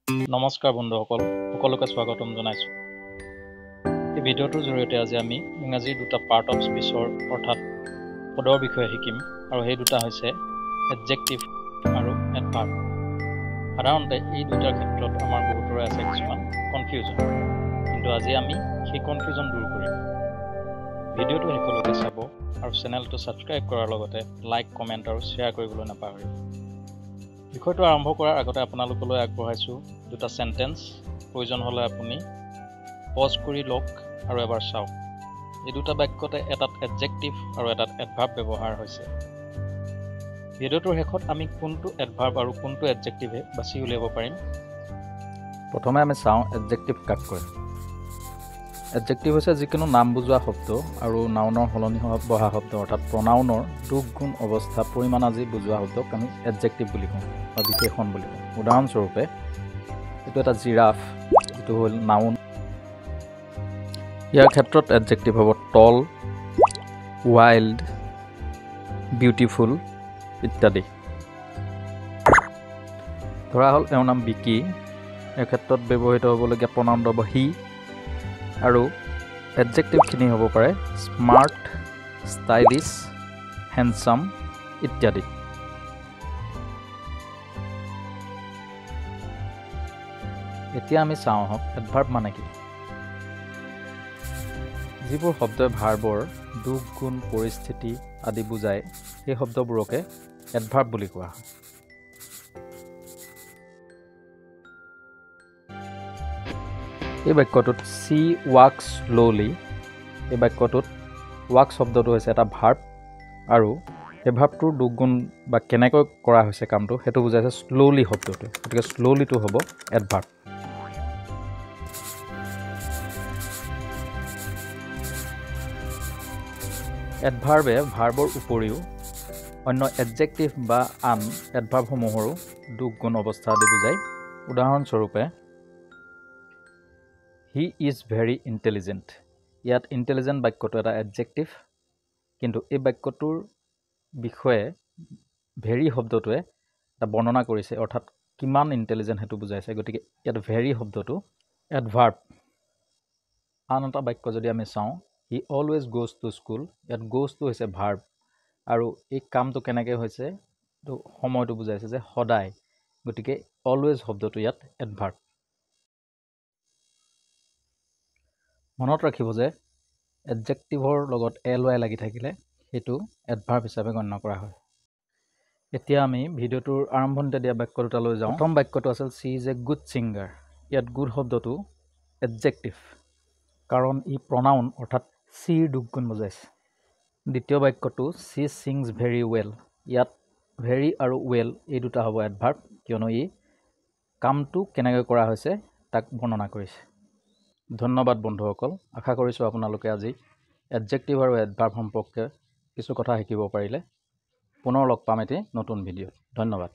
নমস্কাৰ বন্ধুসকল, সকলোকে স্বাগতম জনাইছোঁ। এই ভিডিঅ'টোৰ জৰিয়তে আজি আমি ইংৰাজীৰ দুটা পাৰ্ট অফ স্পীচৰ অৰ্থাৎ পদৰ বিষয়ে শিকিম, আৰু সেই দুটা হৈছে এডজেক্টিভ আৰু এডভাৰ্ব। সাধাৰণতে এই দুটাৰ ক্ষেত্ৰত আমাৰ বহুতৰে আছে কিছুমান কনফিউজন, কিন্তু আজি আমি সেই কনফিউজন দূৰ কৰিম। ভিডিঅ'টো শেষলৈকে চাব আৰু চেনেলটো ছাবস্ক্ৰাইব কৰাৰ লগতে লাইক, কমেণ্ট আৰু শ্বেয়াৰ কৰিবলৈ নাপাহৰিব। বিষয়টো আৰম্ভ কৰাৰ আগতে আপোনালোকলৈ আগবঢ়াইছোঁ দুটা চেণ্টেন্স। প্ৰয়োজন হ'লে আপুনি পজ কৰি লওক আৰু এবাৰ চাওক। এই দুটা বাক্যতে এটাত এডজেক্টিভ আৰু এটাত এডভাৰ্ব ব্যৱহাৰ হৈছে। ভিডিঅ'টোৰ শেষত আমি কোনটো এডভাৰ্ব আৰু কোনটো এডজেক্টিভে বাছি উলিয়াব পাৰিম। প্ৰথমে আমি চাওঁ এডজেক্টিভ কাক কয়। এডজেক্টিভ হৈছে যিকোনো নাম বুজোৱা শব্দ আৰু নাউনৰ সলনি বহা শব্দ অৰ্থাৎ প্ৰনাউনৰ দুখ, গুণ, অৱস্থা, পৰিমাণ আদি বুজোৱা শব্দক আমি এডজেক্টিভ বুলি কওঁ বা বিশেষণ বুলি কওঁ। উদাহৰণস্বৰূপে এইটো এটা জিৰাফ, যিটো হ'ল নাউন। ইয়াৰ ক্ষেত্ৰত এডজেক্টিভ হ'ব টল, ৱাইল্ড, বিউটিফুল ইত্যাদি। ধৰা হ'ল এওঁৰ নাম বিকি, এই ক্ষেত্ৰত ব্যৱহৃত হ'বলগীয়া প্ৰনাউন হ'ব হি, আৰু এডজেক্টিভখিনি হ'ব পাৰে স্মাৰ্ট, ষ্টাইলিছ, হেণ্ডচাম ইত্যাদি। এতিয়া আমি চাওঁ আহক এডভাৰ্ব মানে কি। যিবোৰ শব্দই ভাৰ্বৰ দুখ, গুণ, পৰিস্থিতি আদি বুজায় সেই শব্দবোৰকে এডভাৰ্ব বুলি কোৱা হয়। এই বাক্যটোত চি ৱাক্স স্ল'লি, এই বাক্যটোত ৱাক শব্দটো হৈছে এটা ভাৰ্ব, আৰু সেই ভাৰ্বটোৰ দুখ, গুণ বা কেনেকৈ কৰা হৈছে কামটো সেইটো বুজাইছে শ্ল'লি শব্দটো, গতিকে শ্ল'লিটো হ'ব এডভাৰ্ব। এডভাৰ্বে ভাৰ্বৰ উপৰিও অন্য এডজেক্টিভ বা আন এডভাৰ্বসমূহৰো দুখ, গুণ, অৱস্থা আদি বুজায়। উদাহৰণস্বৰূপে হি ইজ ভেৰি ইণ্টেলিজেণ্ট, ইয়াত ইণ্টেলিজেণ্ট বাক্যটো এটা এডজেক্টিভ, কিন্তু এই বাক্যটোৰ বিষয়ে ভেৰি শব্দটোৱে এটা বৰ্ণনা কৰিছে, অৰ্থাৎ কিমান ইণ্টেলিজেণ্ট সেইটো বুজাইছে, গতিকে ইয়াত ভেৰি শব্দটো এডভাৰ্ব। আন এটা বাক্য যদি আমি চাওঁ, হি অলৱেজ গ'জ টু স্কুল, ইয়াত গ'জটো হৈছে ভাৰ্ব, আৰু এই কামটো কেনেকৈ হৈছে এইটো সময়টো বুজাইছে যে সদায়, গতিকে অলৱেজ শব্দটো ইয়াত এডভাৰ্ব। মনত ৰাখিব যে এডজেক্টিভৰ লগত ly লাগি থাকিলে সেইটো এডভাৰ্ব হিচাপে গণ্য কৰা হয়। এতিয়া আমি ভিডিঅ'টোৰ আৰম্ভণিতে দিয়া বাক্য দুটালৈ যাওঁ। প্ৰথম বাক্যটো আছিল C is a good singer, ইয়াত গুড শব্দটো এডজেক্টিভ, কাৰণ ই প্ৰনাউন অৰ্থাৎ চিৰ দুখ, গুণ বুজাইছে। দ্বিতীয় বাক্যটো চি ছিংছ ভেৰি ৱেল, ইয়াত ভেৰি আৰু ৱেল এই দুটা হ'ব এডভাৰ্ব, কিয়নো ই কামটো কেনেকৈ কৰা হৈছে তাক বৰ্ণনা কৰিছে। ধন্যবাদ বন্ধুসকল, আশা কৰিছোঁ আপোনালোকে আজি এডজেক্টিভ আৰু এডভাৰ্ব সম্পৰ্কে কিছু কথা শিকিব পাৰিলে। পুনৰ লগ পাম এটি নতুন ভিডিঅ'ত। ধন্যবাদ।